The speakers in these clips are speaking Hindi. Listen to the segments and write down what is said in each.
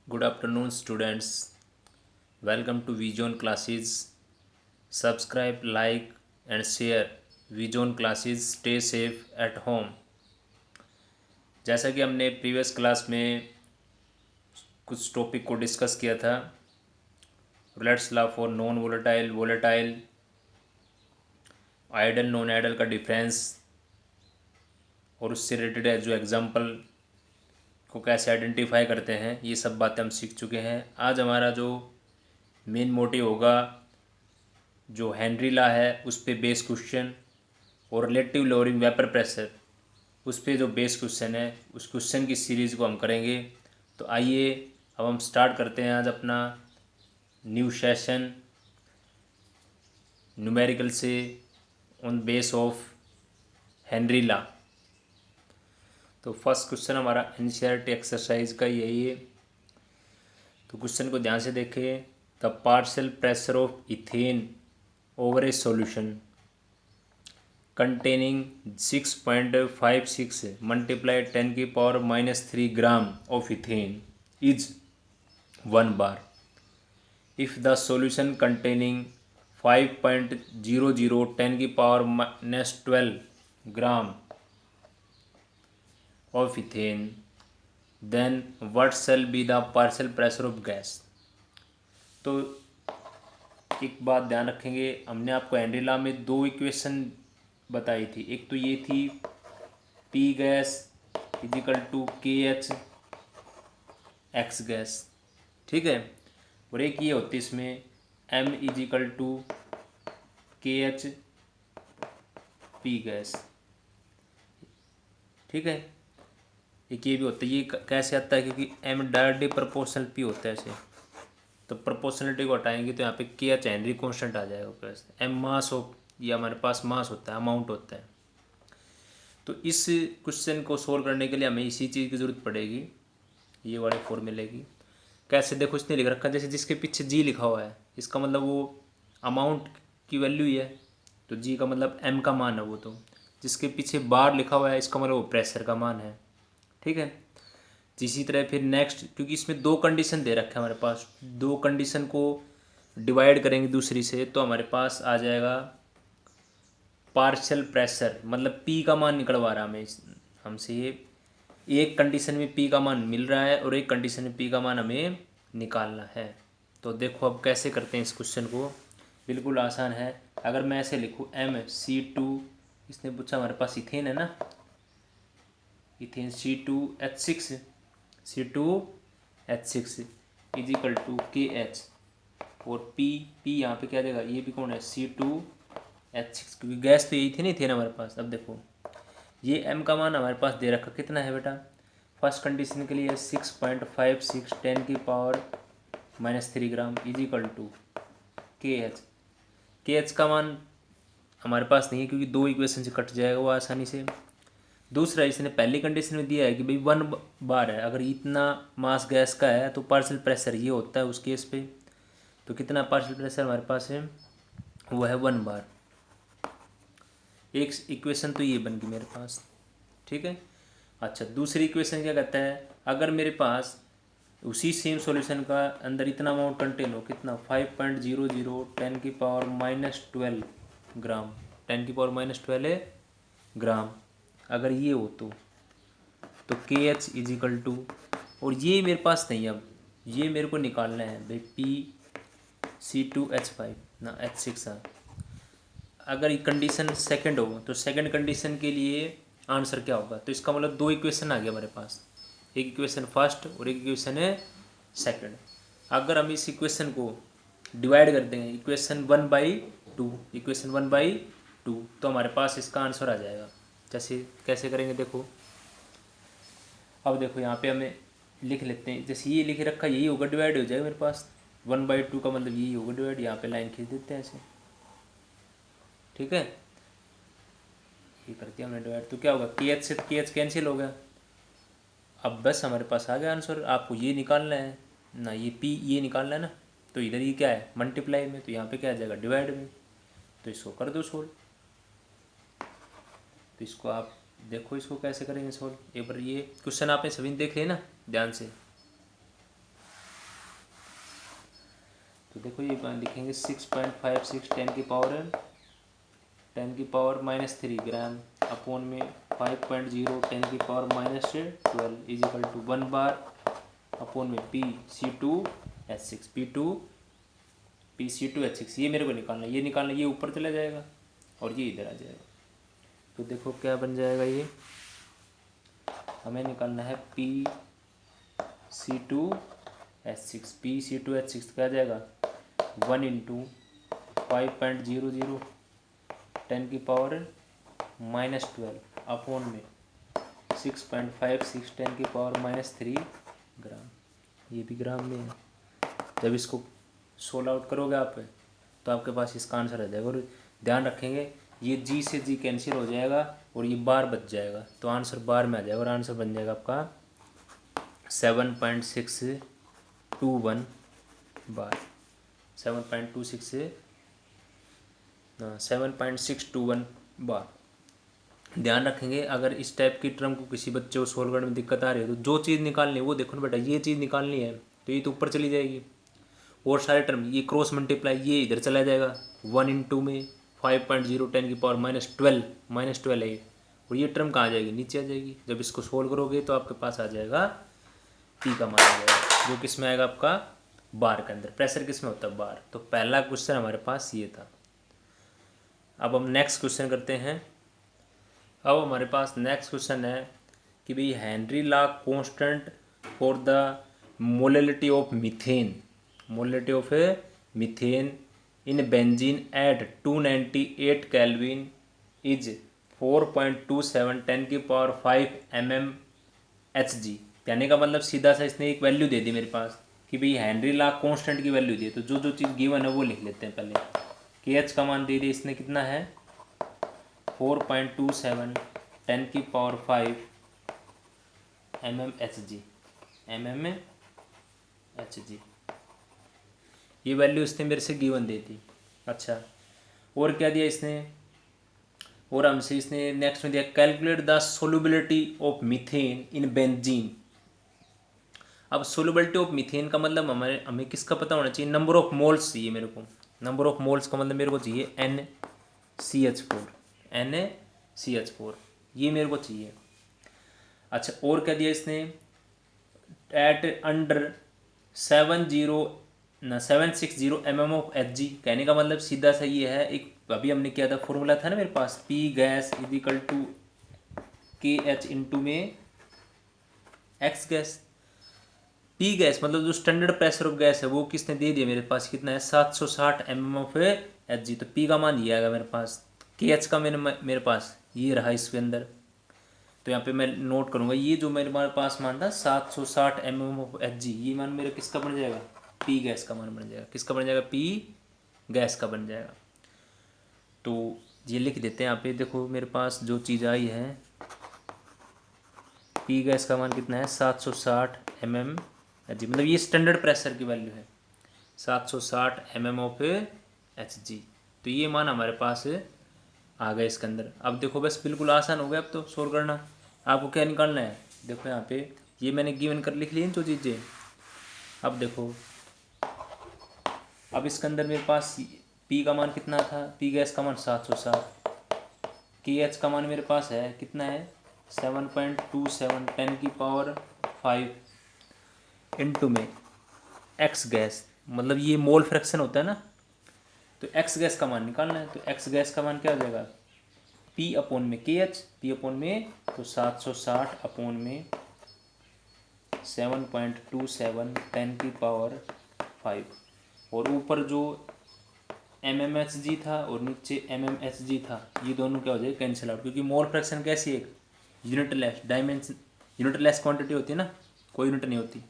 Good afternoon, students. Welcome to Vision classes. Subscribe, like, and share. Vision classes. Stay safe at home. जैसा कि हमने प्रीवियस क्लास में कुछ टॉपिक को डिस्कस किया था, relates law for non volatile, volatile, ideal, non ideal का डिफरेंस और उससे रिलेटेड जो एग्जाम्पल को कैसे आइडेंटिफाई करते हैं, ये सब बातें हम सीख चुके हैं। आज हमारा जो मेन मोटिव होगा, जो हेनरी लॉ है उस पे बेस क्वेश्चन और रिलेटिव लोअरिंग वेपर प्रेशर उस पे जो बेस क्वेश्चन है, उस क्वेश्चन की सीरीज़ को हम करेंगे। तो आइए अब हम स्टार्ट करते हैं आज अपना न्यू सेशन न्यूमेरिकल से on base of Henry law. तो फर्स्ट क्वेश्चन हमारा एनसीईआरटी एक्सरसाइज का यही है। तो क्वेश्चन को ध्यान से देखें। The partial pressure of ethane over A solution containing 6.56 multiplied 10 की power -3 gram of ethane is 1 bar. If the solution containing 5.00 10 की power -12 gram of ethane, then what shall be the partial pressure of gas? तो एक बात ध्यान रखेंगे, हमने आपको हेनरी लॉ में दो इक्वेशन बताई थी। एक तो ये थी P gas is equal to K H x gas, ठीक है। और एक ये होती है इसमें M is equal to K H P gas, ठीक है। एक ये भी होता है, ये कैसे आता है, क्योंकि एम डायरेक्टली प्रोपोर्शनल पी होता है ऐसे, तो प्रोपोर्शनलिटी को हटाएंगे तो यहाँ पे के एच हेनरी कॉन्स्टेंट आ जाएगा प्लस एम मास ऑफ, ये हमारे पास मास होता है, अमाउंट होता है। तो इस क्वेश्चन को सोल्व करने के लिए हमें इसी चीज़ की ज़रूरत पड़ेगी, ये वाले फॉर्मूले की। कैसे, देखो इसने लिख रखा है जैसे जिसके पीछे जी लिखा हुआ है, इसका मतलब वो अमाउंट की वैल्यू ही है, तो जी का मतलब एम का मान है वो। तो जिसके पीछे बार लिखा हुआ है, इसका मतलब वो प्रेशर का मान है, ठीक है। इसी तरह फिर नेक्स्ट, क्योंकि इसमें दो कंडीशन दे रखे हैं हमारे पास, दो कंडीशन को डिवाइड करेंगे दूसरी से, तो हमारे पास आ जाएगा पार्शियल प्रेशर, मतलब पी का मान निकलवा रहा है हमें हमसे। ये एक कंडीशन में पी का मान मिल रहा है और एक कंडीशन में पी का मान हमें निकालना है। तो देखो अब कैसे करते हैं इस क्वेश्चन को, बिल्कुल आसान है। अगर मैं ऐसे लिखूँ M(C2), इसने पूछा हमारे पास इथेन है ना, ethane C2H6 is equal to KH, और P यहाँ पे क्या देगा, ये भी कौन है C2H6, क्योंकि गैस तो यही थी नहीं थे ना हमारे पास। अब देखो ये M का मान हमारे पास दे रखा कितना है बेटा, फर्स्ट कंडीशन के लिए 6.56 10 की power -3 gram is equal to K H का मान हमारे पास नहीं है, क्योंकि दो इक्वेशन से कट जाएगा वो आसानी से। दूसरा, इसने पहली कंडीशन में दिया है कि भाई 1 बार है, अगर इतना मास गैस का है तो पार्शियल प्रेशर ये होता है उस केस पे। तो कितना पार्शियल प्रेशर हमारे पास है, वो है 1 बार। एक इक्वेशन तो ये बन गई मेरे पास, ठीक है। अच्छा, दूसरी इक्वेशन क्या कहता है, अगर मेरे पास उसी सेम सॉल्यूशन का अंदर इतना अमाउंट कंटेन हो, कितना 5.00 10 की पावर -12 ग्राम, 10 की पावर -12 ग्राम, अगर ये हो तो के एच इज इक्वल टू, और ये मेरे पास नहीं है, अब ये मेरे को निकालना है भाई PCH5 ना H6 है। अगर ये कंडीशन सेकंड हो तो सेकंड कंडीशन के लिए आंसर क्या होगा, तो इसका मतलब दो इक्वेशन आ गया हमारे पास, एक इक्वेशन फर्स्ट और एक इक्वेशन है सेकंड। अगर हम इस इक्वेशन को डिवाइड कर देंगे इक्वेशन 1/2, तो हमारे पास इसका आंसर आ जाएगा। जैसे कैसे करेंगे देखो, अब देखो यहाँ पे हमें लिख लेते हैं, जैसे ये लिख रखा यही होगा, डिवाइड हो जाएगा मेरे पास 1/2 का मतलब यही होगा डिवाइड, यहाँ पे लाइन खींच देते हैं ऐसे, ठीक है। ये कर दिया हमने डिवाइड, तो क्या होगा, के एच से के एच कैंसिल हो गया। अब बस हमारे पास आ गया आंसर। आपको ये निकालना है ना, ये पी ये निकालना है ना, तो इधर ये क्या है मल्टीप्लाई में, तो यहाँ पे क्या आ जाएगा डिवाइड में, तो इसको कर दो सोल्व। तो इसको आप देखो, इसको कैसे करेंगे सोल्व। एक बार ये क्वेश्चन आपने सभी ने देख लिया ना ध्यान से। तो देखो ये लिखेंगे 6.56 टेन की पावर -3 ग्राम अपोन में 5.0 10⁻12 इजिकल टू 1 बार अपोन में Pc2H6 ये मेरे को निकालना, ये निकालना, ये ऊपर चला जाएगा और ये इधर आ जाएगा। तो देखो क्या बन जाएगा, ये हमें निकालना है Pc2H6 क्या आ जाएगा 1 × 5.00 10⁻12 अपोन में 6.56 10⁻³ ग्राम। ये भी ग्राम में है। जब इसको सोल्व आउट करोगे आप तो आपके पास इसका आंसर आ जाएगा। और ध्यान रखेंगे ये जी से जी कैंसिल हो जाएगा और ये बार बच जाएगा, तो आंसर बार में आ जाएगा और आंसर बन जाएगा आपका 7.621 बार। 7.621 बार। ध्यान रखेंगे अगर इस टाइप की टर्म को किसी बच्चे को सोल्व करने में दिक्कत आ रही है तो जो चीज़ निकालनी है वो देखो ना बेटा, ये चीज़ निकालनी है तो ये तो ऊपर चली जाएगी और सारे टर्म ये क्रॉस मल्टीप्लाई ये इधर चला जाएगा 1 × में 5.0 10⁻12 है और ये टर्म कहाँ आ जाएगी, नीचे आ जाएगी। जब इसको सोल्व करोगे तो आपके पास आ जाएगा पी का मान आ जाएगा, जो किस में आएगा आपका बार के अंदर। प्रेशर किस में होता है, बार। तो पहला क्वेश्चन हमारे पास ये था। अब हम नेक्स्ट क्वेश्चन करते हैं। अब हमारे पास नेक्स्ट क्वेश्चन है कि भाई Henry law constant for the molality of methane in benzene at 298 kelvin is 4.27 10⁵ mmHg। कहने का मतलब सीधा सा इसने एक वैल्यू दे दी मेरे पास कि भाई हेनरी लॉ कांस्टेंट की वैल्यू दी, तो जो चीज़ गिवन है वो लिख लेते हैं पहले। के एच का मान दे दिया इसने, कितना है 4.27 10⁵ mmHg। ये वैल्यू इसने मेरे से गिवन दी थी। अच्छा, और क्या दिया इसने, और हमसे इसने नेक्स्ट में दिया calculate the solubility of methane in benzene. अब सोलुबिलिटी ऑफ मीथेन का मतलब हमें किसका पता होना चाहिए, नंबर ऑफ मोल्स चाहिए मेरे को। नंबर ऑफ मोल्स का मतलब मेरे को चाहिए NaCH4 ये मेरे को चाहिए। अच्छा, और क्या दिया इसने, एट अंडर 760 mmHg। कहने का मतलब सीधा सा ये है, एक अभी हमने किया था फॉर्मूला था ना मेरे पास, P gas is equal to KH into में X गैस। P गैस मतलब जो स्टैंडर्ड प्रेशर ऑफ गैस है वो किसने दे दिया मेरे पास, कितना है 760 mmHg। तो P का मान ये आएगा मेरे पास। KH का मेरे पास ये रहा इसके अंदर, तो यहाँ पे मैं नोट करूँगा ये जो मेरे पास मान था 760 mmHg, ये मान मेरा किसका बन जाएगा, P गैस का मान बन जाएगा। किसका बन जाएगा, P गैस का बन जाएगा। तो ये लिख देते हैं यहाँ पे। देखो मेरे पास जो चीज़ आई है, P गैस का मान कितना है 760 mmHg, मतलब ये स्टैंडर्ड प्रेशर की वैल्यू है 760 mmHg। तो ये मान हमारे पास आ गया इसके अंदर। अब देखो बस बिल्कुल आसान हो गया अब तो सोल्व करना। आपको क्या निकालना है, देखो यहाँ पे ये मैंने गिवन कर लिख ली जो चीज़ें। अब देखो, अब इसके अंदर मेरे पास P का मान कितना था, P गैस का मान 760, KH का मान मेरे पास है कितना है 7.27 10⁵ इंटू में X गैस, मतलब ये मोल फ्रैक्शन होता है ना, तो X गैस का मान निकालना है। तो X गैस का मान क्या हो जाएगा, P अपॉन में KH, P अपॉन में तो 760 अपॉन में 7.27 10⁵, और ऊपर जो mmHg था और नीचे mmHg था, ये दोनों क्या हो जाएगा कैंसिल आउट, क्योंकि मोल फ्रैक्शन कैसी है, यूनिटलेस क्वांटिटी होती है ना, कोई यूनिट नहीं होती।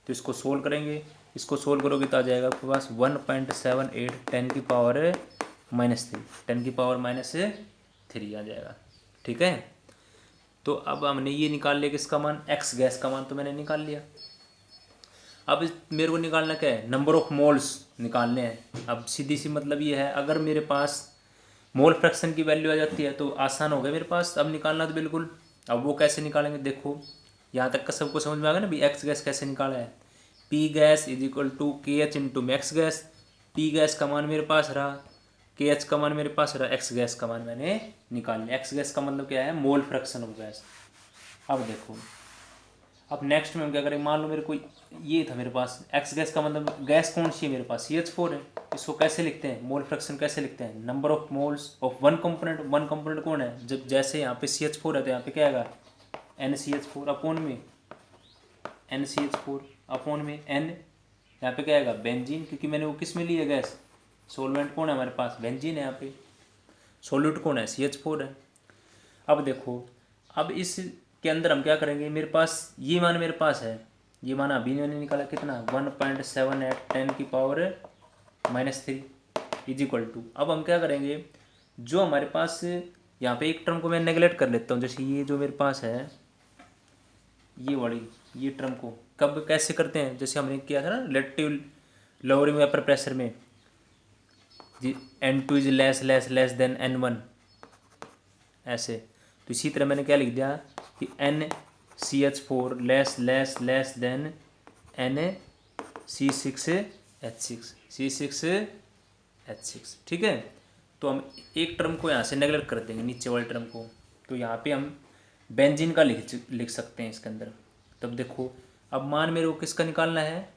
तो इसको सोल्व करेंगे, इसको सोल्व करोगे तो आ जाएगा आपके पास 1.78 10⁻³ आ जाएगा। ठीक है, तो अब हमने ये निकाल लिया किसका मान, X गैस का मान तो मैंने निकाल लिया। अब मेरे को निकालना क्या है, नंबर ऑफ मोल्स निकालने हैं। अब सीधी सी मतलब ये है, अगर मेरे पास मोल फ्रैक्शन की वैल्यू आ जाती है तो आसान हो गया मेरे पास अब निकालना तो बिल्कुल। अब वो कैसे निकालेंगे, देखो यहाँ तक का सबको समझ में आ गया ना भी, X गैस कैसे निकाला है, P gas is equal to KH into max gas. P gas का मान मेरे पास रहा, के एच का मान मेरे पास रहा, एक्स गैस का मान मैंने निकाल लिया। एक्स गैस का मतलब क्या है, मोल फ्रैक्शन ऑफ गैस। अब देखो, अब नेक्स्ट में हम क्या करें, मान लो मेरे को ये था मेरे पास एक्स गैस का मतलब गैस कौन सी है मेरे पास, CH4 है। इसको कैसे लिखते हैं, मोल फ्रैक्शन कैसे लिखते हैं, number of moles of one component. One component कौन है, जब जैसे यहाँ पे CH4 है तो यहाँ पे क्या आएगा, NCH4 अपॉन में NCH4 अपॉन में N, यहाँ पे क्या आएगा, बेंजीन, क्योंकि मैंने वो किस में ली है गैस, सोलवेंट कौन है हमारे पास, बेंजीन है, यहाँ पे सोल्यूट कौन है, CH4 है। अब देखो, अब इस के अंदर हम क्या करेंगे, मेरे पास ये मान मेरे पास है, ये मान अभी मैंने निकाला कितना, 1.78 10⁻³ इज इक्वल टू। अब हम क्या करेंगे, जो हमारे पास यहाँ पे एक टर्म को मैं नेगलेक्ट कर लेता हूँ, जैसे ये जो मेरे पास है ये वाली, ये टर्म को कब कैसे करते हैं, जैसे हमने किया था ना रिलेटिव लोअरिंग वेपर प्रेशर में, जी N2 is less than N1 ऐसे। तो इसी तरह मैंने क्या लिख दिया कि NCH4 लेस देन C6H6, ठीक है। तो हम एक टर्म को यहाँ से नेगलेक्ट कर देंगे, नीचे वाले टर्म को, तो यहाँ पे हम बेंजीन का लिख सकते हैं इसके अंदर। तब देखो, अब मान मेरे को किसका निकालना है,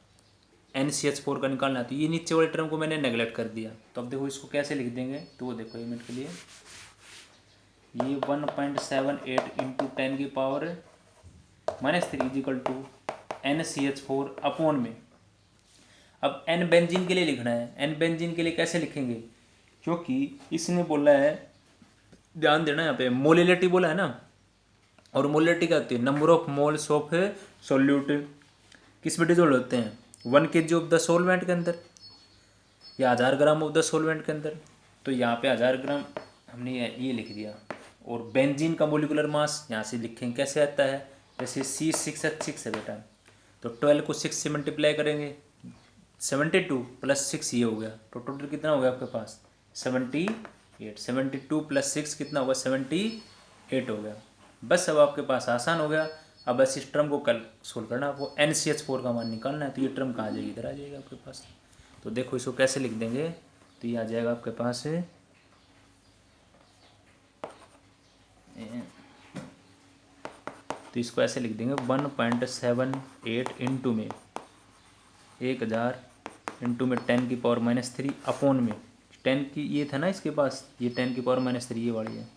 NCH4 का निकालना है, तो ये नीचे वाले टर्म को मैंने नेगलेक्ट कर दिया। तो अब देखो इसको कैसे लिख देंगे, तो वो देखो एक मिनट के लिए, ये 1.78 into 10⁻³ is equal to NCH4 upon में, अब N बेंजीन के लिए लिखना है। N बेंजीन के लिए कैसे लिखेंगे, क्योंकि इसने बोला है, ध्यान देना यहाँ पे मोलिलिटी बोला है ना, और मोलिलिटी क्या होती है, number of moles of solute किस में डिजोल्व होते हैं, 1 kg ऑफ द सोलवेंट के अंदर या 1000 ग्राम ऑफ द सोलवेंट के अंदर। तो यहाँ पे 1000 ग्राम हमने ये लिख दिया, और बेंजीन का मोलिकुलर मास यहाँ से लिखेंगे कैसे आता है, जैसे C6H6 है बेटा, तो 12 को 6 से मल्टीप्लाई करेंगे, 72 + 6 ये हो गया, तो टोटल कितना हो गया आपके पास 78, 72 + 6 कितना होगा 78 हो गया। बस अब आपके पास आसान हो गया। अब बस इस टर्म को कल सोल्व करना, आपको NCH4 का मान निकालना है। तो ये टर्म कहाँ आ जाएगी, इधर आ जाएगा आपके पास। तो देखो इसको कैसे लिख देंगे, तो ये आ जाएगा आपके पास, तो इसको ऐसे लिख देंगे 1.78 इंटू में 1000 इंटू में 10⁻³ अपॉन में 10 की ये था ना इसके पास, ये 10⁻³ ये वाली है,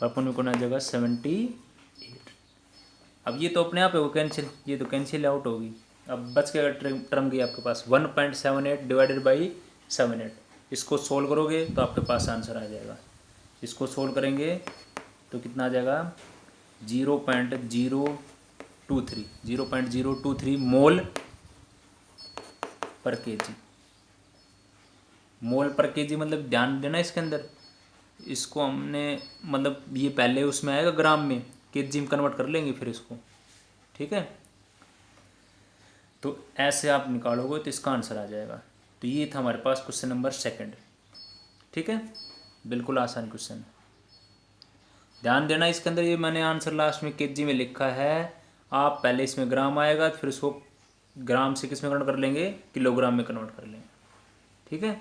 और अपन में कौन आ जाएगा 78। अब ये तो अपने आप है वो कैंसिल, ये तो कैंसिल आउट होगी। अब बच गया टर्म गई आपके पास 1.78 डिवाइडेड बाई 78। इसको सोल्व करोगे तो आपके पास आंसर आ जाएगा। इसको सोल्व करेंगे तो कितना आ जाएगा 0.023 मोल पर केजी। मोल पर केजी मतलब ध्यान देना इसके अंदर, इसको हमने मतलब ये पहले उसमें आएगा ग्राम में, केजी में कन्वर्ट कर लेंगे फिर इसको, ठीक है। तो ऐसे आप निकालोगे तो इसका आंसर आ जाएगा। तो ये था हमारे पास क्वेश्चन नंबर 2, ठीक है, बिल्कुल आसान क्वेश्चन। ध्यान देना इसके अंदर, ये मैंने आंसर लास्ट में केजी में लिखा है, आप पहले इसमें ग्राम आएगा फिर उसको ग्राम से किस में कन्वर्ट कर लेंगे, किलोग्राम में कन्वर्ट कर लेंगे, ठीक है।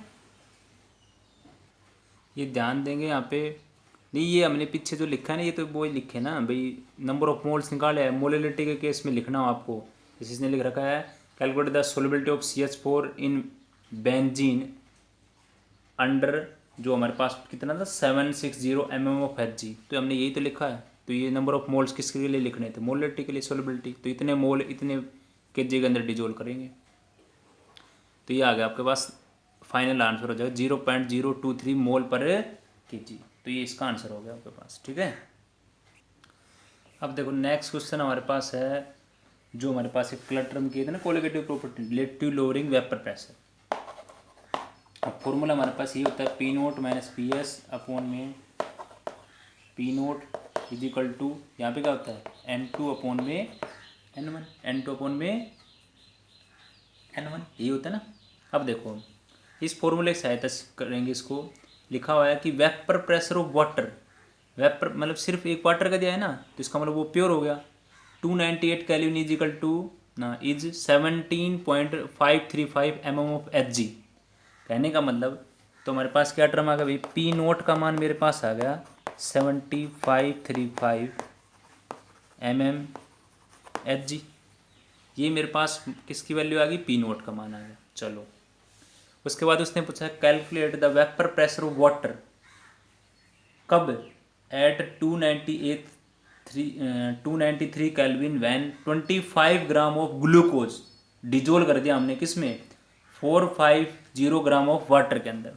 ये ध्यान देंगे यहाँ पे, नहीं ये हमने पीछे जो लिखा है ना, ये तो वो ही लिखे ना भाई, नंबर ऑफ मोल्स निकाले है, मोलिलिटी के केस में लिखना हो आपको, जैसे इसने लिख रखा है calculate the solubility of CH4 in benzene under, जो हमारे पास कितना था 760 mm of Hg, तो हमने यही तो लिखा है। तो ये नंबर ऑफ मोल्स किसके लिए लिखने थे, मोलिलिटी के लिए, सोलबिलिटी, तो इतने मोल इतने केजी के अंदर डिजोल्व करेंगे। तो ये आ गया आपके पास, फाइनल आंसर हो जाएगा 0.023 मोल पर केजी। तो ये इसका आंसर हो गया आपके पास, ठीक है। अब देखो नेक्स्ट क्वेश्चन हमारे पास है, जो हमारे पास एक क्लटर में किए थे ना, colligative property, relative lowering vapour pressure. अब फॉर्मूला हमारे पास ये होता है P0 - PS अपॉन में P0 इज इक्वल टू, यहाँ पे क्या होता है N2 अपॉन में N1, N2 अपॉन में N1, यही होता है ना। अब देखो इस फॉर्मूले की सहायता से करेंगे, इसको लिखा हुआ है कि vapour pressure of water, vapour मतलब सिर्फ एक वाटर का दिया है ना, तो इसका मतलब वो प्योर हो गया, 298 केल्विन इज इक्वल टू ना इज 17.535 mm of Hg। कहने का मतलब तो हमारे पास क्या टर्म आ गया भाई, पी नोट का मान मेरे पास आ गया 7535 mmHg। ये मेरे पास किसकी वैल्यू आ गई, पी नोट का मान आ गया। चलो उसके बाद उसने पूछा calculate the vapour pressure of water, कब, at 293 kelvin when 25 gram of glucose dissolve कर दिया हमने किसमें, 450 ग्राम ऑफ वाटर के अंदर।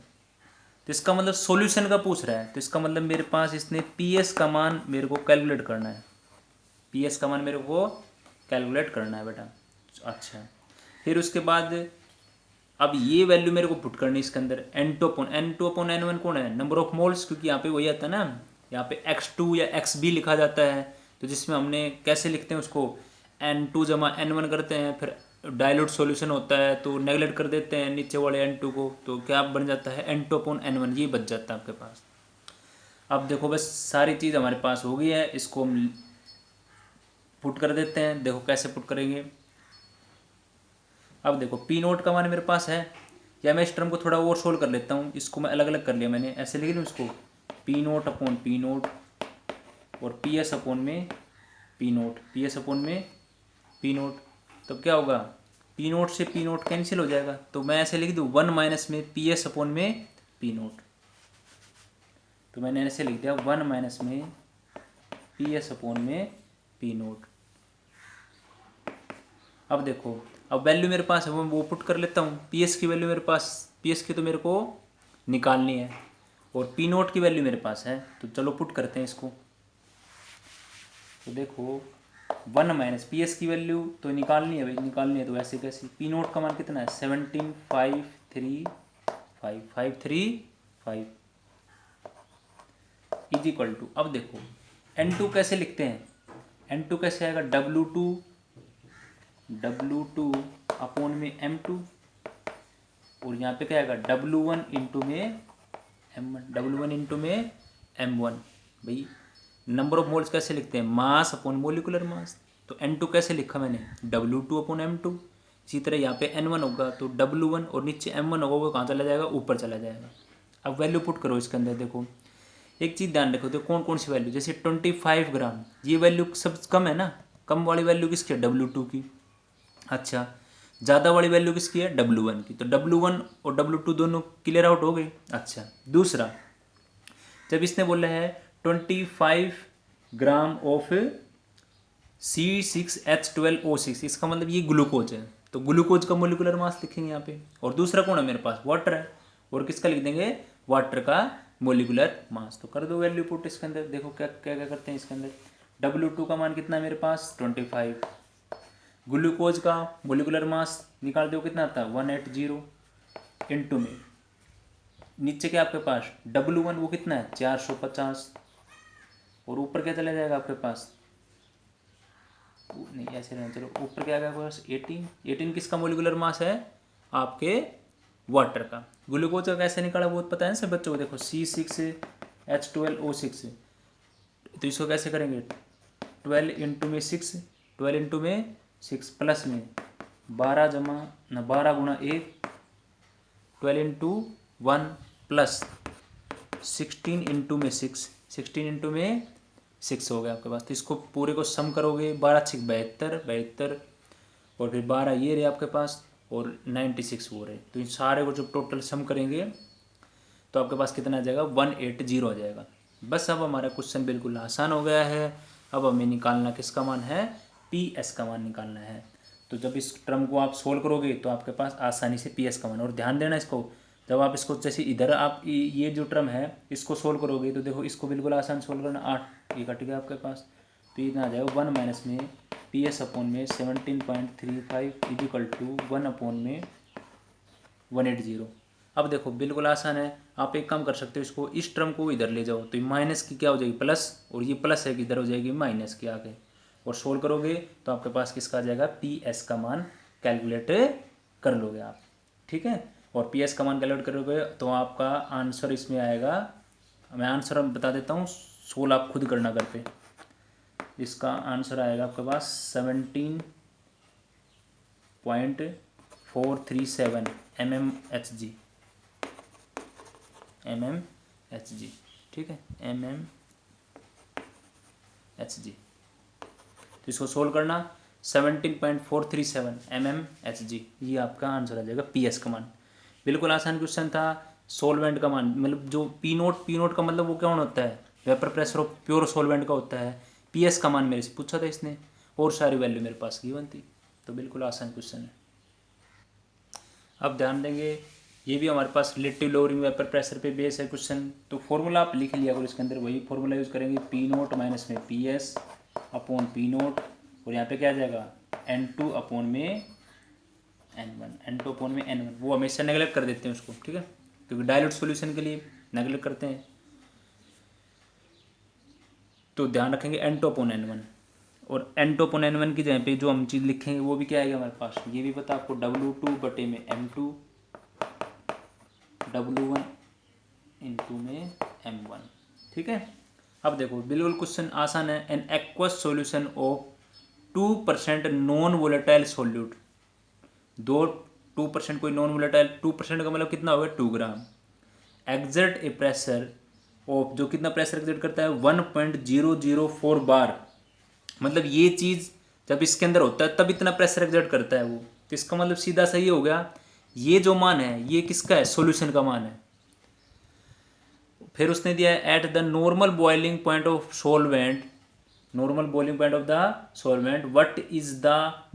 तो इसका मतलब सॉल्यूशन का पूछ रहा है, तो इसका मतलब मेरे पास इसने पीएस का मान मेरे को कैलकुलेट करना है, पीएस का मान मेरे को कैलकुलेट करना है बेटा। अच्छा फिर उसके बाद अब ये वैल्यू मेरे को पुट करनी है इसके अंदर, N2/N1 कौन है, नंबर ऑफ मोल्स, क्योंकि यहाँ पे वही आता है ना, यहाँ पे x2 या xb लिखा जाता है, तो जिसमें हमने कैसे लिखते हैं उसको, N2 = N1 करते हैं, फिर डाइल्यूट सॉल्यूशन होता है तो नेगलेक्ट कर देते हैं नीचे वाले N2 को, तो क्या बन जाता है N2/N1, ये बच जाता है आपके पास। अब देखो बस सारी चीज़ हमारे पास हो गई है, इसको हम पुट कर देते हैं। देखो कैसे पुट करेंगे, अब देखो पी नोट का मान मेरे पास है, या मैं इस टर्म को थोड़ा और सोल्व कर लेता हूँ, इसको मैं अलग अलग कर लिया मैंने, ऐसे लिख लूँ इसको, P nought upon P note और पी एस अपॉन में P note, P S upon में पी नोट। तो क्या होगा, पी नोट से पी नोट कैंसिल हो जाएगा, तो मैं ऐसे लिख दूँ 1 माइनस में पी एस अपॉन में पी नोट। तो मैंने ऐसे लिख दिया 1 माइनस में पी एस अपॉन में पी नोट। अब देखो अब वैल्यू मेरे पास है वो पुट कर लेता हूँ, पी एस की वैल्यू मेरे पास, पी एस की तो मेरे को निकालनी है और पी नोट की वैल्यू मेरे पास है, तो चलो पुट करते हैं इसको। तो देखो 1 माइनस पी एस की वैल्यू तो निकालनी है भाई, निकालनी है तो ऐसे कैसे, पी नोट का मान कितना है 17,535 इज इक्वल टू, अब देखो N2 कैसे लिखते हैं, N2 कैसे आएगा, W2 अपॉन में M2, और यहाँ पे क्या आएगा W1 इंटू में M1, W1 इंटू में M1। भाई नंबर ऑफ मोल्स कैसे लिखते हैं, मास अपॉन मोलिकुलर मास, तो N2 कैसे लिखा मैंने W2 अपॉन M2। इसी तरह यहाँ पे N1 होगा तो W1 और नीचे M1 होगा, वो कहाँ चला जाएगा, ऊपर चला जाएगा। अब वैल्यू पुट करो इसके अंदर। देखो एक चीज़ ध्यान रखो, तो कौन कौन सी वैल्यू, जैसे 25 ग्राम, ये वैल्यू सब कम है ना, कम वाली वैल्यू किसकी है W2 की। अच्छा ज़्यादा वाली वैल्यू किसकी है W1 की, तो W1 और W2 दोनों क्लियर आउट हो गए। अच्छा दूसरा, जब इसने बोला है 25 ग्राम ऑफ C6H12O6, इसका मतलब ये ग्लूकोज है, तो ग्लूकोज का मोलिकुलर मास लिखेंगे यहाँ पे। और दूसरा कौन है मेरे पास, वाटर है, और किसका लिख देंगे, वाटर का मोलिकुलर मास। तो कर दो वैल्यू पुट इसके अंदर। देखो क्या क्या क्या करते हैं इसके अंदर, W2 का मान कितना है मेरे पास 25, ग्लूकोज का मोलिकुलर मास निकाल दो कितना आता है 180, इंटू में नीचे क्या आपके पास W1 वो कितना है 450, और ऊपर क्या चला जाएगा आपके पास, नहीं ऐसे रहना, चलो ऊपर क्या आ गया आपके पास 18 किसका मोलिकुलर मास है, आपके वाटर का। ग्लूकोज का कैसे निकाला बहुत पता है ना सब बच्चों को, देखो C6H12O6, तो इसको कैसे करेंगे 12 इंटू में 6, 12 इंटू में 6 प्लस में 12 जमा न 12 गुणा 1, 12 इंटू 1 प्लस 16 इंटू में 6, 16 इंटू में 6 हो गया आपके पास। तो इसको पूरे को सम करोगे 12×6 = 72, और फिर 12 ये रहे आपके पास और 96 वो रहे, तो इन सारे को जब टोटल सम करेंगे तो आपके पास कितना आ जाएगा 180 आ जाएगा। बस अब हमारा क्वेश्चन बिल्कुल आसान हो गया है। अब हमें निकालना किसका मान है, पी एस का मान निकालना है। तो जब इस टर्म को आप सोल्व करोगे तो आपके पास आसानी से पी एस का मान, और ध्यान देना इसको, जब आप इसको जैसे इधर आप ये जो टर्म है इसको सोल्व करोगे तो देखो इसको बिल्कुल आसान सोल्व करना, 8 ये कट गया आपके पास, तो ये आ जाएगा 1 माइनस में पी एस अपॉन में 17.35 इज इक्वल टू 1 अपॉन में 180। अब देखो बिल्कुल आसान है, आप एक काम कर सकते हो, इसको इस टर्म को इधर ले जाओ तो ये माइनस की क्या हो जाएगी प्लस, और ये प्लस है कि इधर हो जाएगी माइनस की आगे, और सोल्व करोगे तो आपके पास किसका आ जाएगा पी एस का मान कैलकुलेट कर लोगे आप। ठीक है, और पी एस का मान कैलकुलेट करोगे तो आपका आंसर इसमें आएगा, मैं आंसर बता देता हूँ, सोल्व आप खुद करना घर पे। इसका आंसर आएगा आपके पास 17.437 mmHg। mmHg, ठीक है, mmHg। तो इसको सोल्व करना 17.437 mmHg, ये आपका आंसर आ जाएगा PS का मान। बिल्कुल आसान क्वेश्चन था। सोलवेंट का मान मतलब जो पी नोट का मतलब वो क्या होता है, vapour pressure of pure solvent का होता है। PS का मान मेरे से पूछा था इसने और सारी वैल्यू मेरे पास गिवन थी, तो बिल्कुल आसान क्वेश्चन है। अब ध्यान देंगे, ये भी हमारे पास रिलेटिव लोअरिंग वेपर प्रेशर पे बेस है क्वेश्चन। तो फॉर्मूला आप लिख लिया अगर इसके अंदर वही फॉर्मूला यूज़ करेंगे, पी नोट माइनस में PS अपॉन पी नोट, और यहाँ पे क्या आ जाएगा N2 अपॉन में N1, वो हमेशा नेगलेक्ट कर देते हैं उसको, ठीक है, क्योंकि डायल्यूट सॉल्यूशन के लिए नेगलेक्ट करते हैं। तो ध्यान रखेंगे N2 अपॉन N1, और N2 अपॉन N1 की जगह पे जो हम चीज़ लिखेंगे वो भी क्या आएगा हमारे पास, ये भी पता आपको W2 बटे में M2 W1 इंटू में M1, ठीक है। अब देखो बिल्कुल क्वेश्चन आसान है। An aqueous solution of 2% non volatile solute, 2% कोई नॉन वोलेटाइल, 2% का मतलब कितना होगा 2 ग्राम, एक्सर्ट ए प्रेशर ऑफ, जो कितना प्रेशर एक्सर्ट करता है 1.004 बार, मतलब ये चीज़ जब इसके अंदर होता है तब इतना प्रेशर एक्सर्ट करता है वो। तो इसका मतलब सीधा सही हो गया, ये जो मान है ये किसका है, सॉल्यूशन का मान है। फिर उसने दिया है at the normal boiling point of solvent, normal boiling point of the solvent what is the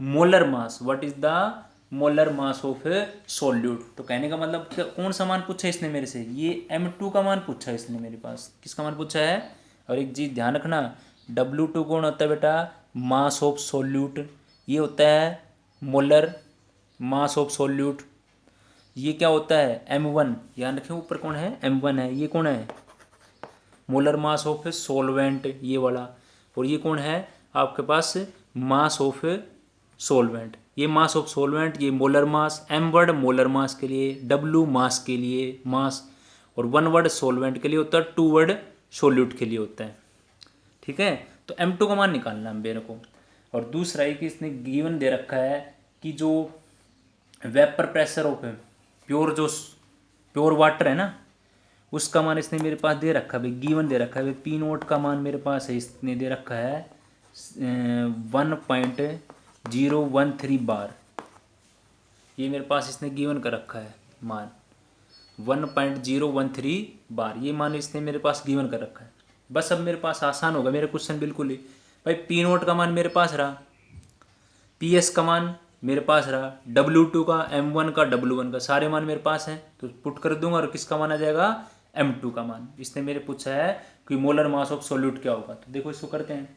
molar mass, what is the molar mass of solute. तो कहने का मतलब कौन सा मान पूछा है इसने मेरे से, ये M2 का मान पूछा है इसने मेरे पास, किसका मान पूछा है। और एक चीज़ ध्यान रखना, W2 कौन होता है बेटा, मास ऑफ सोल्यूट, ये होता है मोलर मास ऑफ सोल्यूट। ये क्या होता है M1, ध्यान रखें ऊपर कौन है M1 है, ये कौन है मोलर मास ऑफ सोलवेंट ये वाला, और ये कौन है आपके पास मास ऑफ सोलवेंट, ये मास ऑफ सोलवेंट, ये molar mass, M word molar mass के लिए, W मास के लिए मास, और 1 वर्ड सोलवेंट के लिए होता है, 2 वर्ड सोल्यूट के लिए होता है, ठीक है। तो M2 का मान निकालना है मेरे को। और दूसरा है कि इसने गिवन दे रखा है कि जो vapour pressure of pure water है ना, उसका मान इसने मेरे पास दे रखा है भाई, गिवन दे रखा है भाई, पी नोट का मान मेरे पास है, इसने दे रखा है 1.013 बार, ये मेरे पास इसने गिवन कर रखा है मान 1.013 बार, ये मान इसने मेरे पास गिवन कर रखा है। बस अब मेरे पास आसान होगा मेरा क्वेश्चन बिल्कुल ही, भाई पी नोट का मान मेरे पास रहा, PS का मान मेरे पास रहा, W2 का, M1 का, W1 का, सारे मान मेरे पास हैं, तो पुट कर दूंगा और किसका मान आ जाएगा M2 का मान। इसने मेरे पूछा है कि मोलर मास ऑफ सोल्यूट क्या होगा, तो देखो इसको करते हैं।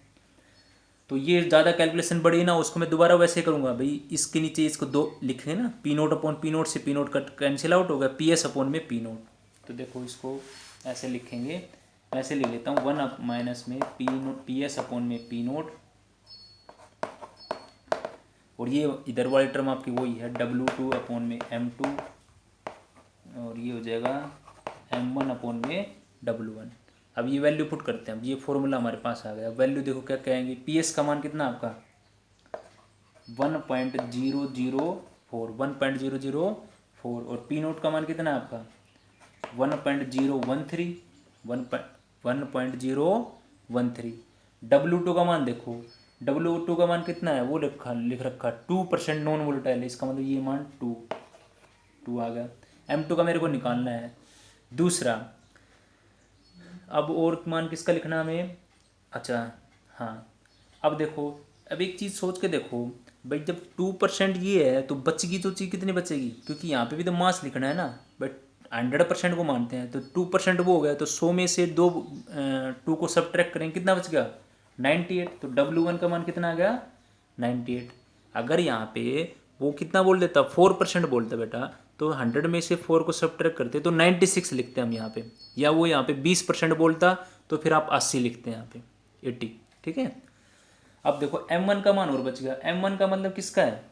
तो ये ज़्यादा कैलकुलेशन बड़ी ना, उसको मैं दोबारा वैसे करूँगा भाई, इसके नीचे इसको दो लिखेंगे ना, P nought upon P nought से P nought cut cancel out हो गया, PS अपॉन में पी नोट। तो देखो इसको ऐसे लिखेंगे, ऐसे लिख लेता हूँ 1 माइनस में पी नोट PS अपॉन में पी नोट, और ये इधर वाली टर्म आपकी वही है W2 अपॉन में M2, और ये हो जाएगा M1 अपॉन में W1। अब ये वैल्यू पुट करते हैं, अब ये फॉर्मूला हमारे पास आ गया। वैल्यू देखो क्या कहेंगे, PS का मान कितना आपका 1.004, और पी नोट का मान कितना है आपका 1.013, 1.013। W2 का मान देखो, W2 का मान कितना है वो लिख रखा 2% नॉन वोलेटाइल है, इसका मतलब ये मान 2 आ गया। M2 का मेरे को निकालना है। दूसरा अब और मान किसका लिखना हमें, अच्छा हाँ, अब देखो, अब एक चीज़ सोच के देखो भाई, जब 2% ये है तो बचेगी तो चीज़ कितनी बचेगी, क्योंकि यहाँ पे भी तो मास लिखना है ना, बट 100% को मानते हैं, तो 2% वो हो गया, तो 100 में से 2 को सब्ट्रैक्ट करेंगे कितना बच गया 98। तो W1 का मान कितना आ गया 98। अगर यहाँ पे वो कितना बोल देता 4% बोलता बेटा, तो 100 में से 4 को सब्ट्रैक्ट करते तो 96 लिखते हैं हम यहाँ पे, या वो यहाँ पे 20% बोलता तो फिर आप 80 लिखते हैं यहाँ पे 80, ठीक है। अब देखो M1 का मान और बच गया, M1 का मतलब किसका है,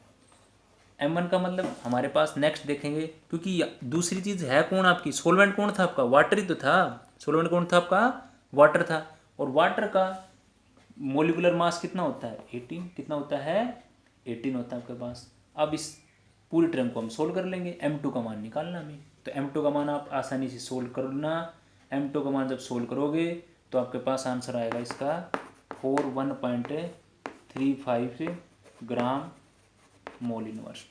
M1 का मतलब हमारे पास नेक्स्ट देखेंगे, क्योंकि दूसरी चीज़ है कौन आपकी, सोलवेंट कौन था आपका, वाटर ही तो था, सोलवेंट कौन था आपका वाटर था, और वाटर का मोलिकुलर मास कितना होता है 18, कितना होता है 18 होता है आपके पास। अब इस पूरी टर्म को हम सोल्व कर लेंगे, M2 का मान निकालना हमें। तो m2 का मान आप आसानी से सोल्व करना। m2 का मान जब सोल्व करोगे तो आपके पास आंसर आएगा इसका 41.35 ग्राम मोल इनवर्स।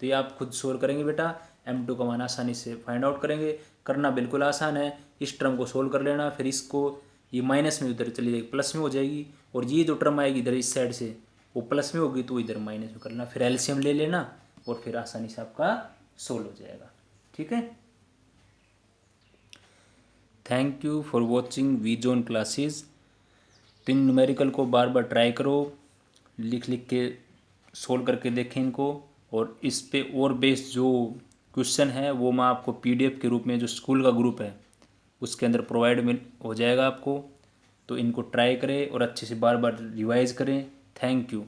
तो ये आप खुद सोल्व करेंगे बेटा, m2 का मान आसानी से फाइंड आउट करेंगे। करना बिल्कुल आसान है, इस टर्म को सोल्व कर लेना, फिर इसको ये माइनस में उधर चली जाएगी, प्लस में हो जाएगी, और ये जो टर्म आएगी इधर इस साइड से वो प्लस में होगी तो इधर माइनस में कर लेना, फिर एलसीएम ले लेना और फिर आसानी से आपका सोल्व हो जाएगा। ठीक है, thank you for watching vision classes. तो इन न्यूमेरिकल को बार बार ट्राई करो, लिख लिख के सोल्व करके देखें इनको, और इस पे और बेस्ड जो क्वेश्चन है वो मैं आपको पीडीएफ के रूप में जो स्कूल का ग्रुप है उसके अंदर प्रोवाइड मिल हो जाएगा आपको। तो इनको ट्राई करें और अच्छे से बार बार रिवाइज करें। Thank you.